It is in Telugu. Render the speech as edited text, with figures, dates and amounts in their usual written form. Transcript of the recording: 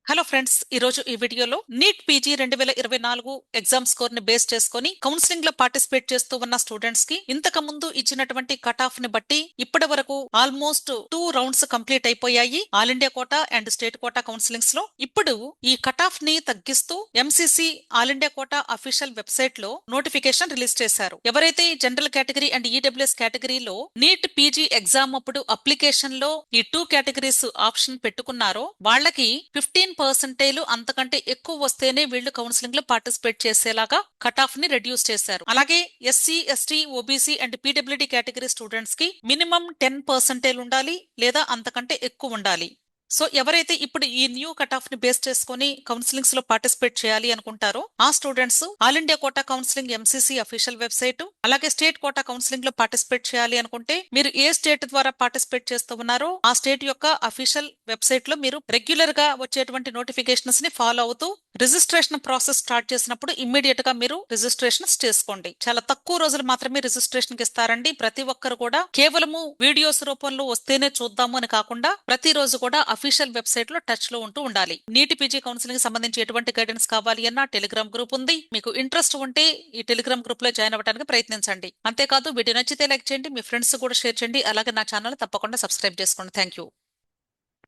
హలో ఫ్రెండ్స్, ఈ రోజు ఈ వీడియోలో నీట్ పీజీ 2024 ఎగ్జామ్ స్కోర్ ని బేస్ చేసుకొని కౌన్సిలింగ్ లో పార్టిసిపేట్ చేస్తూ ఉన్న స్టూడెంట్స్ కి ఇంతకు ముందు ఇచ్చినటువంటి కట్ ఆఫ్ ని బట్టి ఇప్పటి వరకు ఆల్మోస్ట్ 2 రౌండ్స్ కంప్లీట్ అయిపోయాయి. All India quota and state quota counsellings లో ఇప్పుడు ఈ కట్ ఆఫ్ ని తగ్గిస్తూ MCC all India quota official website లో నోటిఫికేషన్ రిలీజ్ చేశారు. ఎవరైతే జనరల్ కేటగిరీ అండ్ ఈడబ్ల్యూఎస్ కేటగిరీలో నీట్ పీజీ ఎగ్జామ్ అప్పుడు అప్లికేషన్ లో ఈ 2 కేటగిరీస్ ఆప్షన్ పెట్టుకున్నారో వాళ్ళకి 15% అంతకంటే ఎక్కువ వస్తేనే వీళ్ళు కౌన్సిలింగ్ లో పార్టిసిపేట్ చేసేలాగా కట్ ఆఫ్ ని రెడ్యూస్ చేశారు. అలాగే SC, ST, OBC and PWD category students కి మినిమం 10% ఉండాలి లేదా అంతకంటే ఎక్కువ ఉండాలి. సో ఎవరైతే ఇప్పుడు ఈ న్యూ కట్ ఆఫ్ ని బేస్ చేసుకుని కౌన్సిలింగ్స్ లో పార్టిసిపేట్ చేయాలి అనుకుంటారో ఆ students all India quota counselling MCC official website అలాగే స్టేట్ కోటా కౌన్సిలింగ్ లో పార్టిసిపేట్ చేయాలి అనుకుంటే మీరు ఏ స్టేట్ ద్వారా పార్టిసిపేట్ చేస్తూ ఉన్నారో ఆ స్టేట్ యొక్క అఫీషియల్ వెబ్సైట్ లో మీరు రెగ్యులర్ గా వచ్చేటువంటి నోటిఫికేషన్స్ ని ఫాలో అవుతూ రిజిస్ట్రేషన్ ప్రాసెస్ స్టార్ట్ చేసినప్పుడు ఇమ్మీడియట్ గా మీరు రిజిస్ట్రేషన్ చేసుకోండి. చాలా తక్కువ రోజులు మాత్రమే రిజిస్ట్రేషన్ కి ఇస్తారండి. ప్రతి ఒక్కరు కూడా కేవలము వీడియోస్ రూపంలో వస్తేనే చూద్దాము అని కాకుండా ప్రతిరోజు కూడా అఫీషియల్ వెబ్సైట్ లో టచ్ లో ఉంటూ ఉండాలి. నీటి పీజీ కౌన్సిలింగ్ సంబంధించి ఎటువంటి గైడెన్స్ కావాలి అన్నా టెలిగ్రామ్ గ్రూప్ ఉంది. మీకు ఇంట్రెస్ట్ ఉంటే ఈ టెలిగ్రామ్ గ్రూప్ లో జాయిన్ అవ్వడానికి ప్రయత్నించండి. అంతేకాదు వీడియో నచ్చితే లైక్ చేయండి, మీ ఫ్రెండ్స్ కూడా షేర్ చేయండి. అలాగే నా ఛానల్ తప్పకుండా సబ్స్క్రైబ్ చేసుకోండి. Thank you.